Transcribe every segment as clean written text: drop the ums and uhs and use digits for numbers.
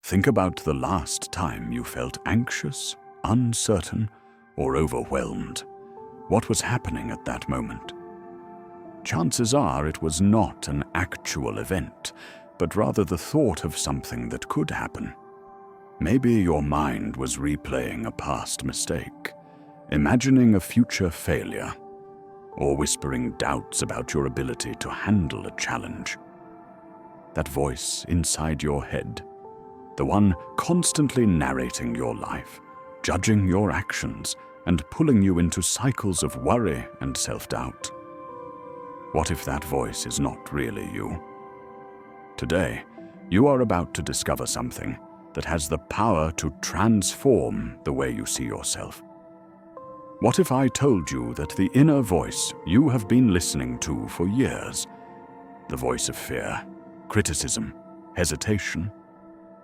Think about the last time you felt anxious, uncertain, or overwhelmed. What was happening at that moment? Chances are it was not an actual event, but rather the thought of something that could happen. Maybe your mind was replaying a past mistake, imagining a future failure, or whispering doubts about your ability to handle a challenge. That voice inside your head, the one constantly narrating your life, judging your actions, and pulling you into cycles of worry and self-doubt. What if that voice is not really you? Today, you are about to discover something that has the power to transform the way you see yourself. What if I told you that the inner voice you have been listening to for years, the voice of fear, criticism, hesitation,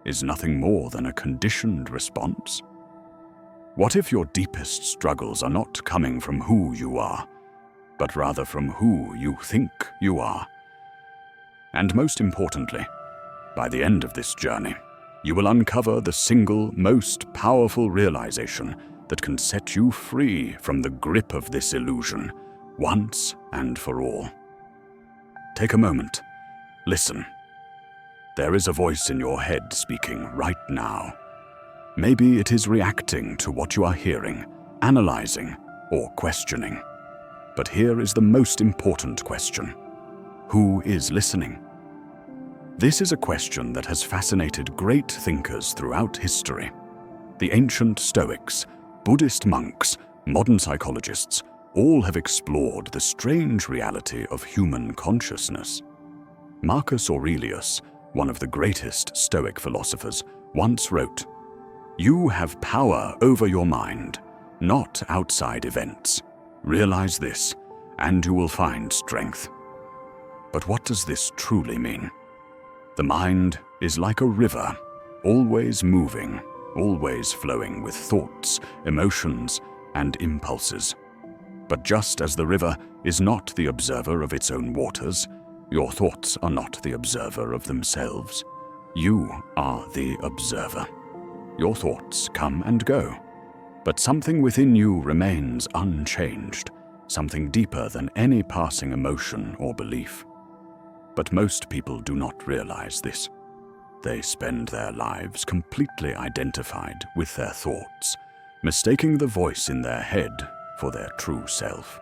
is nothing more than a conditioned response? What if your deepest struggles are not coming from who you are, but rather from who you think you are? And most importantly, by the end of this journey, you will uncover the single most powerful realization that can set you free from the grip of this illusion, once and for all. Take a moment. Listen. There is a voice in your head speaking right now. Maybe it is reacting to what you are hearing, analyzing, or questioning. But here is the most important question. Who is listening? This is a question that has fascinated great thinkers throughout history. The ancient Stoics, Buddhist monks, modern psychologists, all have explored the strange reality of human consciousness. Marcus Aurelius, one of the greatest Stoic philosophers, once wrote, "You have power over your mind, not outside events. Realize this, and you will find strength." But what does this truly mean? The mind is like a river, always moving, always flowing with thoughts, emotions, and impulses. But just as the river is not the observer of its own waters, your thoughts are not the observer of themselves. You are the observer. Your thoughts come and go, but something within you remains unchanged, something deeper than any passing emotion or belief. But most people do not realize this. They spend their lives completely identified with their thoughts, mistaking the voice in their head for their true self.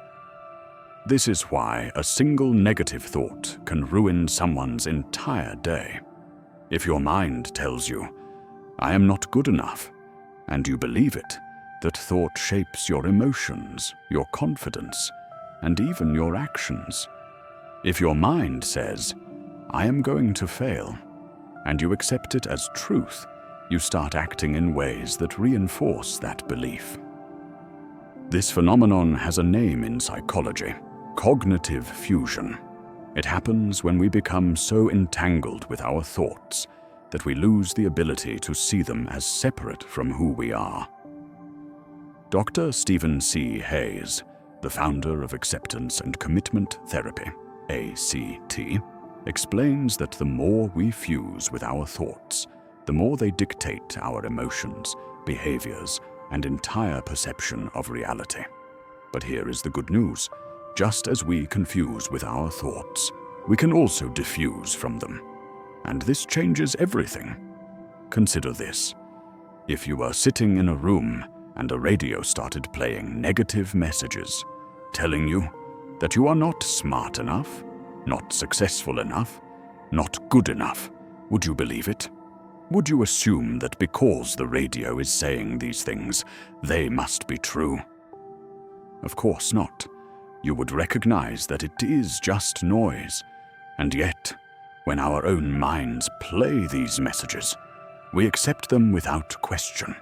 This is why a single negative thought can ruin someone's entire day. If your mind tells you, "I am not good enough," and you believe it, that thought shapes your emotions, your confidence, and even your actions. If your mind says, "I am going to fail," and you accept it as truth, you start acting in ways that reinforce that belief. This phenomenon has a name in psychology: cognitive fusion. It happens when we become so entangled with our thoughts that we lose the ability to see them as separate from who we are. Dr. Stephen C. Hayes, the founder of Acceptance and Commitment Therapy, ACT, explains that the more we fuse with our thoughts, the more they dictate our emotions, behaviors, and entire perception of reality. But here is the good news. Just as we confuse with our thoughts, we can also diffuse from them. And this changes everything. Consider this. If you were sitting in a room and a radio started playing negative messages, telling you that you are not smart enough, not successful enough, not good enough, would you believe it? Would you assume that because the radio is saying these things, they must be true? Of course not. You would recognize that it is just noise. And yet, when our own minds play these messages, we accept them without question.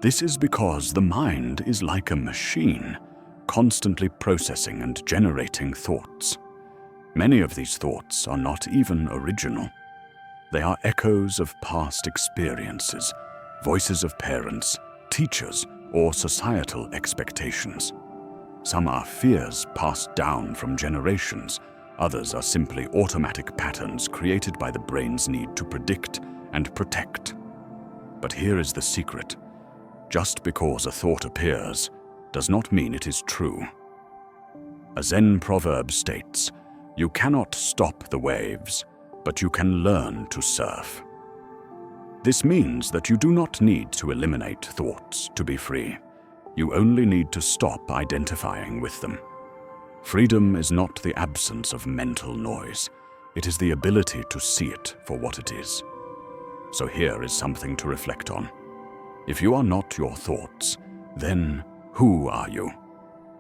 This is because the mind is like a machine, constantly processing and generating thoughts. Many of these thoughts are not even original. They are echoes of past experiences, voices of parents, teachers, or societal expectations. Some are fears passed down from generations. Others are simply automatic patterns created by the brain's need to predict and protect. But here is the secret. Just because a thought appears does not mean it is true. A Zen proverb states, "You cannot stop the waves, but you can learn to surf." This means that you do not need to eliminate thoughts to be free. You only need to stop identifying with them. Freedom is not the absence of mental noise. It is the ability to see it for what it is. So here is something to reflect on. If you are not your thoughts, then who are you?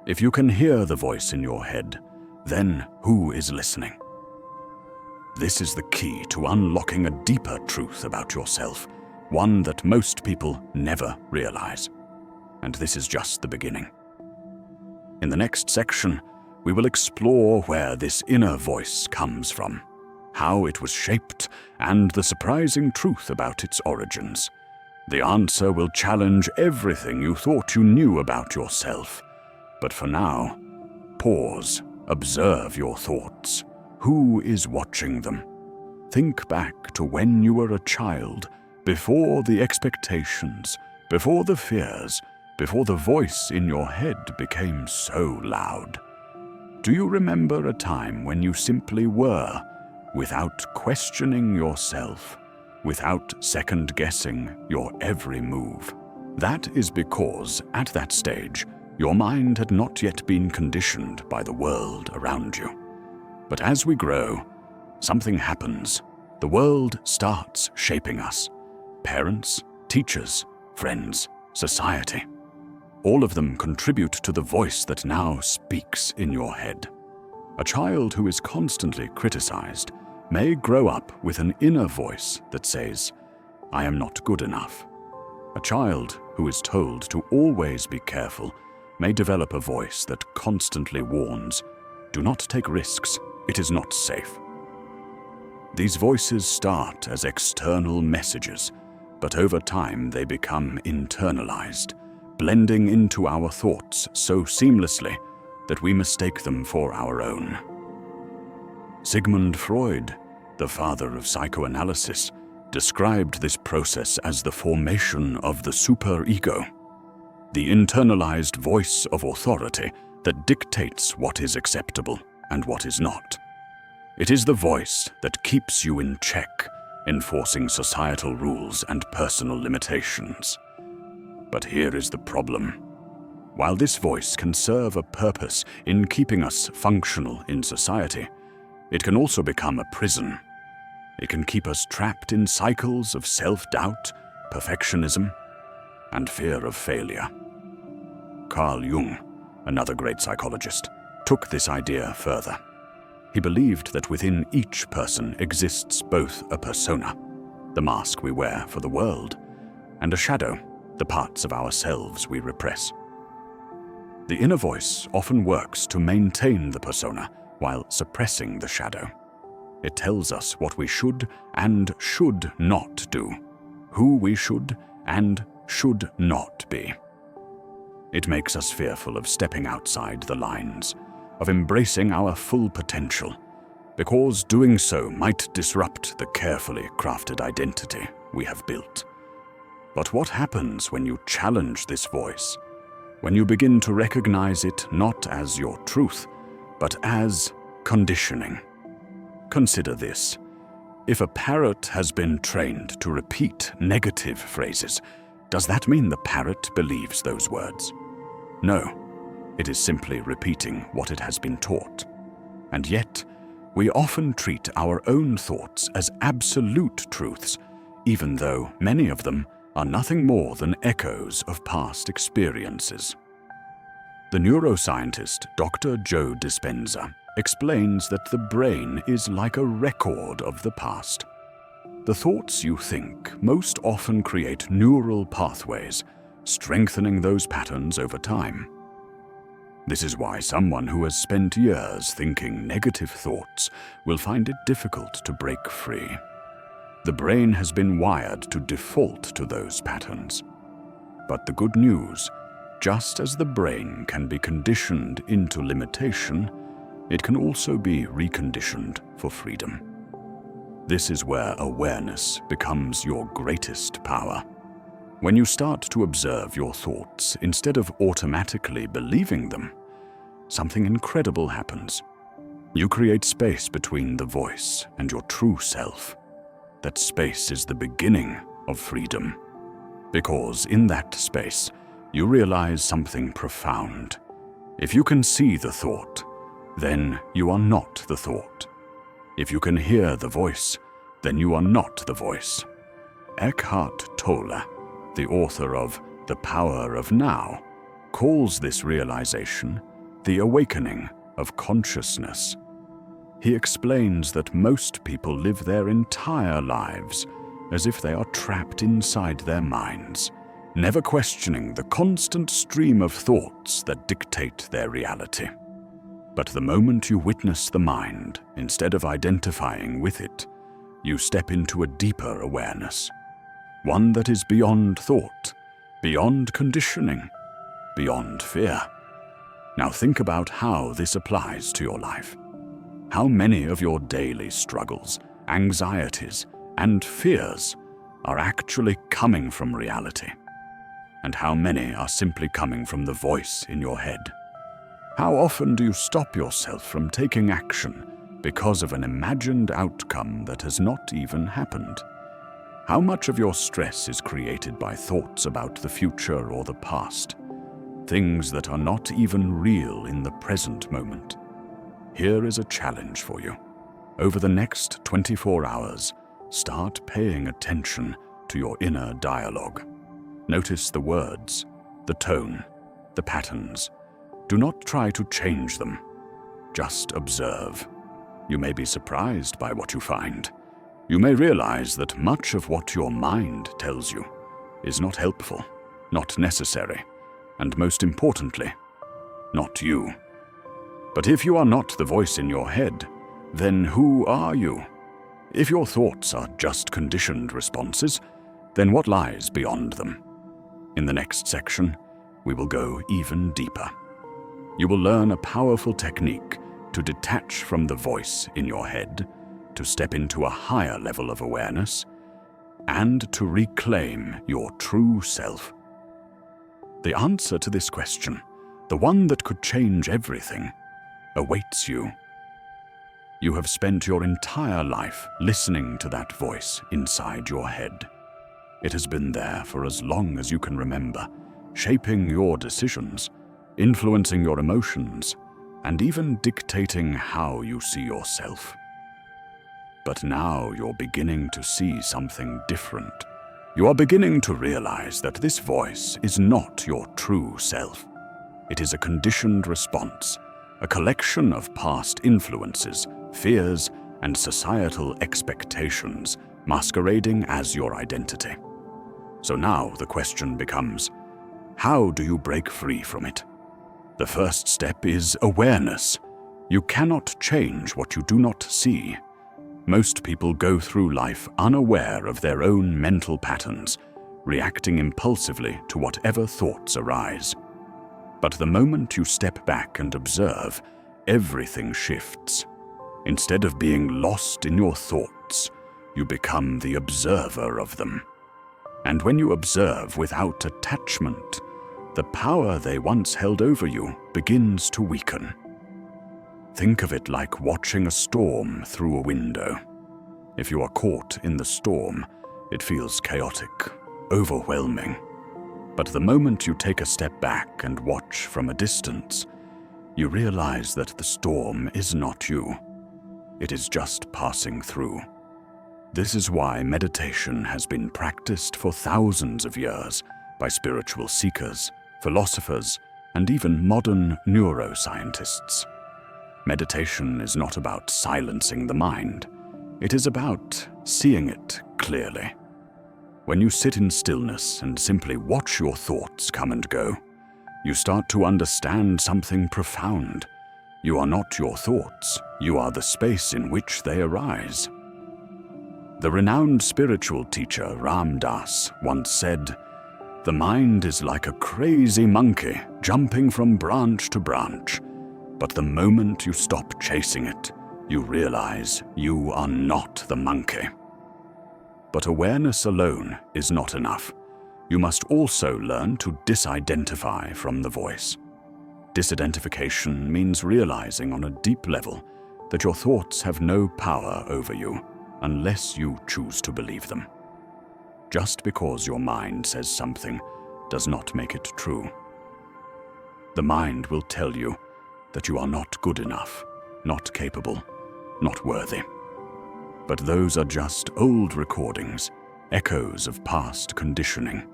If you can hear the voice in your head, then who is listening? This is the key to unlocking a deeper truth about yourself, one that most people never realize. And this is just the beginning. In the next section, we will explore where this inner voice comes from, how it was shaped, and the surprising truth about its origins. The answer will challenge everything you thought you knew about yourself. But for now, pause, observe your thoughts. Who is watching them? Think back to when you were a child, before the expectations, before the fears, before the voice in your head became so loud. Do you remember a time when you simply were, without questioning yourself, without second-guessing your every move? That is because, at that stage, your mind had not yet been conditioned by the world around you. But as we grow, something happens. The world starts shaping us. Parents, teachers, friends, society. All of them contribute to the voice that now speaks in your head. A child who is constantly criticized may grow up with an inner voice that says, "I am not good enough." A child who is told to always be careful may develop a voice that constantly warns, "Do not take risks, it is not safe." These voices start as external messages, but over time they become internalized, blending into our thoughts so seamlessly that we mistake them for our own. Sigmund Freud, the father of psychoanalysis, described this process as the formation of the superego, the internalized voice of authority that dictates what is acceptable and what is not. It is the voice that keeps you in check, enforcing societal rules and personal limitations. But here is the problem. While this voice can serve a purpose in keeping us functional in society, it can also become a prison. It can keep us trapped in cycles of self-doubt, perfectionism, and fear of failure. Carl Jung, another great psychologist, took this idea further. He believed that within each person exists both a persona, the mask we wear for the world, and a shadow, the parts of ourselves we repress. The inner voice often works to maintain the persona while suppressing the shadow. It tells us what we should and should not do, who we should and should not be. It makes us fearful of stepping outside the lines, of embracing our full potential, because doing so might disrupt the carefully crafted identity we have built. But what happens when you challenge this voice? When you begin to recognize it not as your truth, but as conditioning? Consider this. If a parrot has been trained to repeat negative phrases, does that mean the parrot believes those words? No, it is simply repeating what it has been taught. And yet, we often treat our own thoughts as absolute truths, even though many of them are nothing more than echoes of past experiences. The neuroscientist Dr. Joe Dispenza explains that the brain is like a record of the past. The thoughts you think most often create neural pathways, strengthening those patterns over time. This is why someone who has spent years thinking negative thoughts will find it difficult to break free. The brain has been wired to default to those patterns. But the good news, just as the brain can be conditioned into limitation, it can also be reconditioned for freedom. This is where awareness becomes your greatest power. When you start to observe your thoughts instead of automatically believing them, something incredible happens. You create space between the voice and your true self. That space is the beginning of freedom. Because in that space, you realize something profound. If you can see the thought, then you are not the thought. If you can hear the voice, then you are not the voice. Eckhart Tolle, the author of The Power of Now, calls this realization the awakening of consciousness. He explains that most people live their entire lives as if they are trapped inside their minds, never questioning the constant stream of thoughts that dictate their reality. But the moment you witness the mind, instead of identifying with it, you step into a deeper awareness, one that is beyond thought, beyond conditioning, beyond fear. Now think about how this applies to your life. How many of your daily struggles, anxieties, and fears are actually coming from reality? And how many are simply coming from the voice in your head? How often do you stop yourself from taking action because of an imagined outcome that has not even happened? How much of your stress is created by thoughts about the future or the past? Things that are not even real in the present moment. Here is a challenge for you. Over the next 24 hours, start paying attention to your inner dialogue. Notice the words, the tone, the patterns. Do not try to change them. Just observe. You may be surprised by what you find. You may realize that much of what your mind tells you is not helpful, not necessary, and most importantly, not you. But if you are not the voice in your head, then who are you? If your thoughts are just conditioned responses, then what lies beyond them? In the next section, we will go even deeper. You will learn a powerful technique to detach from the voice in your head, to step into a higher level of awareness, and to reclaim your true self. The answer to this question, the one that could change everything, awaits you. You have spent your entire life listening to that voice inside your head. It has been there for as long as you can remember, shaping your decisions, influencing your emotions, and even dictating how you see yourself. But now you're beginning to see something different. You are beginning to realize that this voice is not your true self. It is a conditioned response, a collection of past influences, fears, and societal expectations masquerading as your identity. So now the question becomes, how do you break free from it? The first step is awareness. You cannot change what you do not see. Most people go through life unaware of their own mental patterns, reacting impulsively to whatever thoughts arise. But the moment you step back and observe, everything shifts. Instead of being lost in your thoughts, you become the observer of them. And when you observe without attachment, the power they once held over you begins to weaken. Think of it like watching a storm through a window. If you are caught in the storm, it feels chaotic, overwhelming. But the moment you take a step back and watch from a distance, you realize that the storm is not you. It is just passing through. This is why meditation has been practiced for thousands of years by spiritual seekers, philosophers, and even modern neuroscientists. Meditation is not about silencing the mind. It is about seeing it clearly. When you sit in stillness and simply watch your thoughts come and go, you start to understand something profound. You are not your thoughts. You are the space in which they arise. The renowned spiritual teacher Ram Dass once said, "The mind is like a crazy monkey jumping from branch to branch, but the moment you stop chasing it, you realize you are not the monkey." But awareness alone is not enough. you must also learn to disidentify from the voice. Disidentification means realizing on a deep level that your thoughts have no power over you unless you choose to believe them. Just because your mind says something does not make it true. The mind will tell you that you are not good enough, not capable, not worthy. But those are just old recordings, echoes of past conditioning.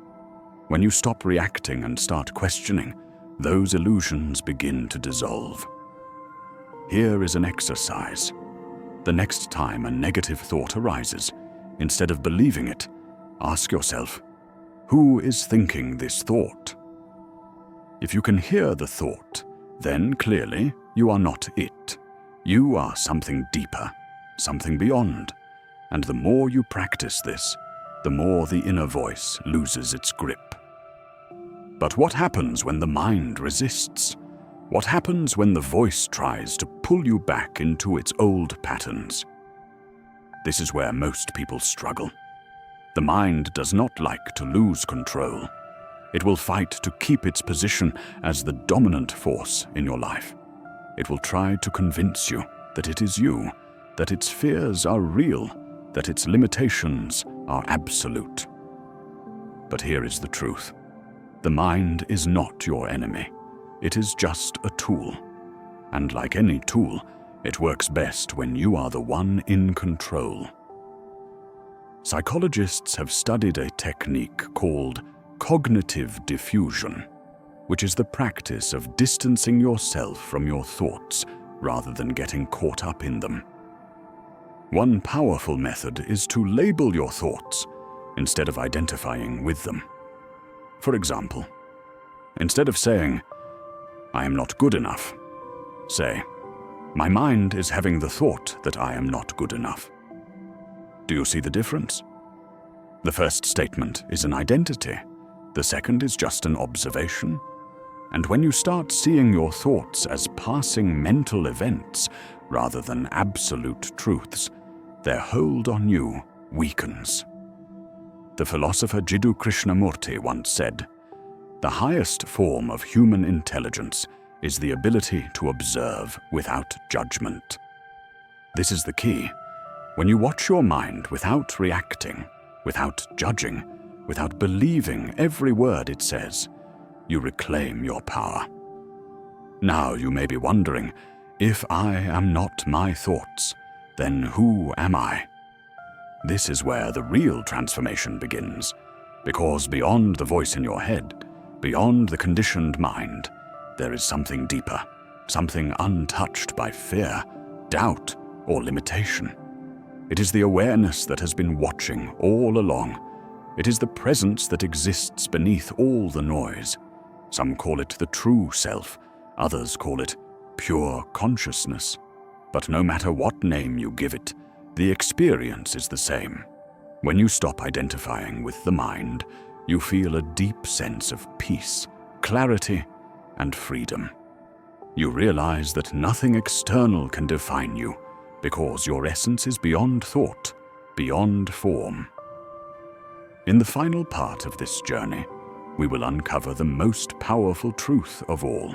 When you stop reacting and start questioning, those illusions begin to dissolve. Here is an exercise. The next time a negative thought arises, instead of believing it, ask yourself, who is thinking this thought? If you can hear the thought, then clearly you are not it. You are something deeper, something beyond. And the more you practice this, the more the inner voice loses its grip. But what happens when the mind resists? What happens when the voice tries to pull you back into its old patterns? This is where most people struggle. The mind does not like to lose control. It will fight to keep its position as the dominant force in your life. It will try to convince you that it is you, that its fears are real, that its limitations are absolute. But here is the truth. The mind is not your enemy. It is just a tool. And like any tool, it works best when you are the one in control. Psychologists have studied a technique called cognitive diffusion, which is the practice of distancing yourself from your thoughts rather than getting caught up in them. One powerful method is to label your thoughts instead of identifying with them. For example, instead of saying, "I am not good enough," say, "My mind is having the thought that I am not good enough." Do you see the difference? The first statement is an identity. The second is just an observation. And when you start seeing your thoughts as passing mental events rather than absolute truths, their hold on you weakens. The philosopher Jiddu Krishnamurti once said, "The highest form of human intelligence is the ability to observe without judgment." This is the key. When you watch your mind without reacting, without judging, without believing every word it says, you reclaim your power. Now you may be wondering, if I am not my thoughts, then who am I? This is where the real transformation begins, because beyond the voice in your head, beyond the conditioned mind, there is something deeper, something untouched by fear, doubt, or limitation. It is the awareness that has been watching all along. It is the presence that exists beneath all the noise. Some call it the true self, others call it pure consciousness. But no matter what name you give it, the experience is the same. When you stop identifying with the mind, you feel a deep sense of peace, clarity, and freedom. You realize that nothing external can define you, because your essence is beyond thought, beyond form. In the final part of this journey, we will uncover the most powerful truth of all.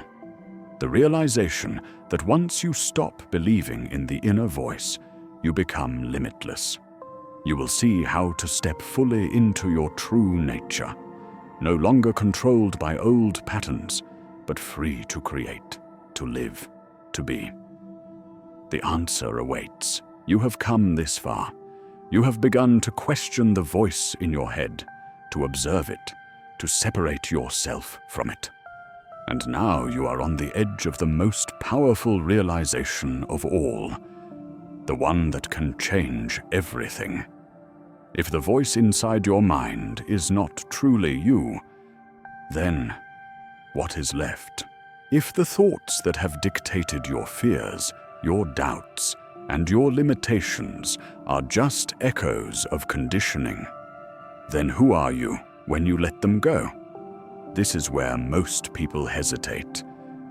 The realization that once you stop believing in the inner voice, you become limitless. You will see how to step fully into your true nature, no longer controlled by old patterns, but free to create, to live, to be. The answer awaits. You have come this far. You have begun to question the voice in your head, to observe it, to separate yourself from it. And now you are on the edge of the most powerful realization of all, the one that can change everything. If the voice inside your mind is not truly you, then what is left? If the thoughts that have dictated your fears, your doubts, and your limitations are just echoes of conditioning, then who are you when you let them go? This is where most people hesitate,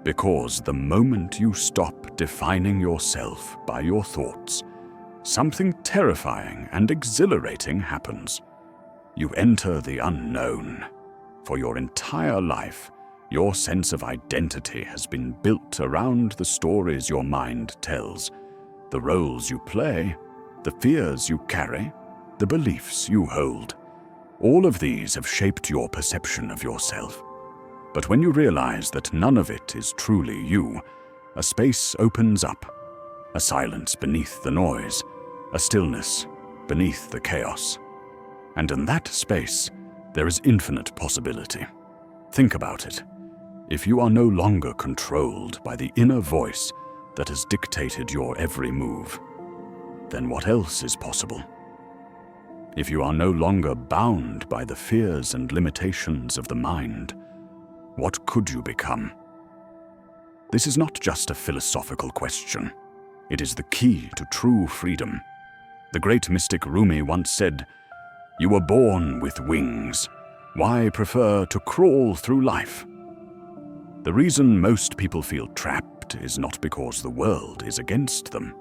because the moment you stop defining yourself by your thoughts, something terrifying and exhilarating happens. You enter the unknown. For your entire life, your sense of identity has been built around the stories your mind tells, the roles you play, the fears you carry, the beliefs you hold. All of these have shaped your perception of yourself. But when you realize that none of it is truly you, a space opens up, a silence beneath the noise, a stillness beneath the chaos. And in that space, there is infinite possibility. Think about it. If you are no longer controlled by the inner voice that has dictated your every move, then what else is possible? If you are no longer bound by the fears and limitations of the mind, what could you become? This is not just a philosophical question. It is the key to true freedom. The great mystic Rumi once said, "You were born with wings. Why prefer to crawl through life?" The reason most people feel trapped is not because the world is against them.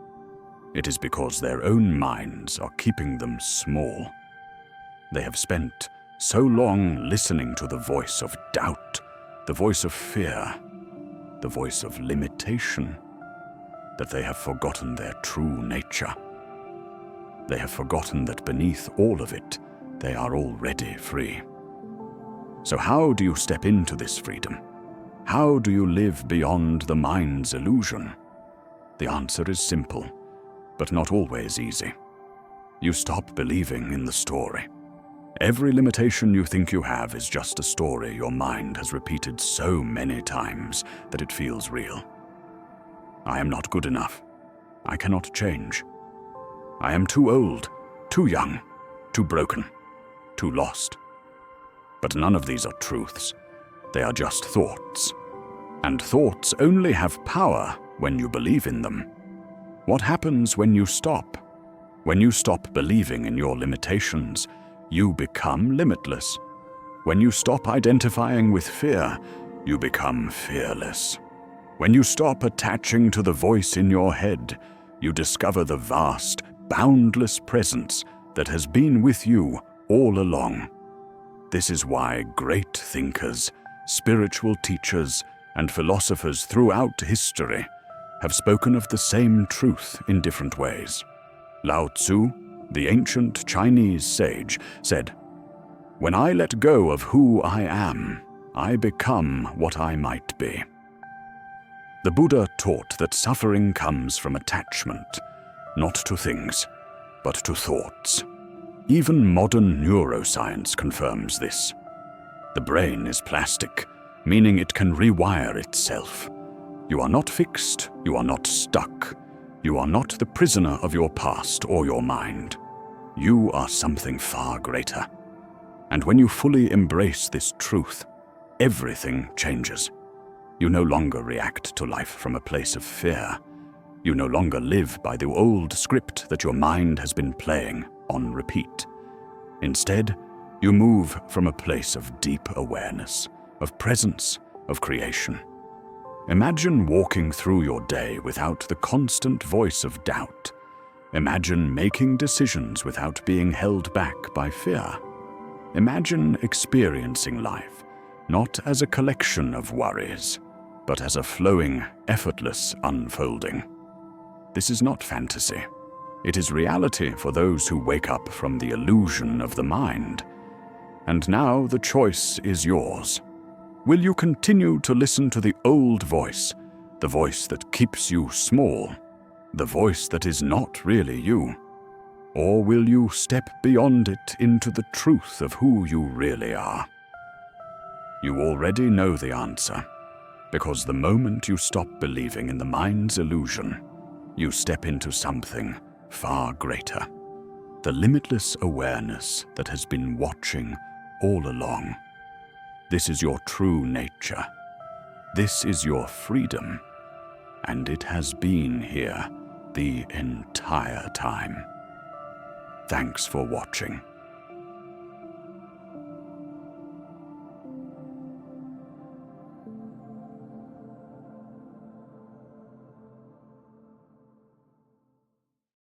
It is because their own minds are keeping them small. They have spent so long listening to the voice of doubt, the voice of fear, the voice of limitation, that they have forgotten their true nature. They have forgotten that beneath all of it, they are already free. So how do you step into this freedom? How do you live beyond the mind's illusion? The answer is simple, but not always easy. You stop believing in the story. Every limitation you think you have is just a story your mind has repeated so many times that it feels real. I am not good enough. I cannot change. I am too old, too young, too broken, too lost. But none of these are truths. They are just thoughts. And thoughts only have power when you believe in them. What happens when you stop? When you stop believing in your limitations, you become limitless. When you stop identifying with fear, you become fearless. When you stop attaching to the voice in your head, you discover the vast, boundless presence that has been with you all along. This is why great thinkers, spiritual teachers, and philosophers throughout history have spoken of the same truth in different ways. Lao Tzu, the ancient Chinese sage, said, "When I let go of who I am, I become what I might be." The Buddha taught that suffering comes from attachment, not to things, but to thoughts. Even modern neuroscience confirms this. The brain is plastic, meaning it can rewire itself. You are not fixed, you are not stuck. You are not the prisoner of your past or your mind. You are something far greater. And when you fully embrace this truth, everything changes. You no longer react to life from a place of fear. You no longer live by the old script that your mind has been playing on repeat. Instead, you move from a place of deep awareness, of presence, of creation. Imagine walking through your day without the constant voice of doubt. Imagine making decisions without being held back by fear. Imagine experiencing life, not as a collection of worries, but as a flowing, effortless unfolding. This is not fantasy. It is reality for those who wake up from the illusion of the mind. And now the choice is yours. Will you continue to listen to the old voice, the voice that keeps you small, the voice that is not really you? Or will you step beyond it into the truth of who you really are? You already know the answer, because the moment you stop believing in the mind's illusion, you step into something far greater, the limitless awareness that has been watching all along. This is your true nature. This is your freedom, and it has been here the entire time. Thanks for watching.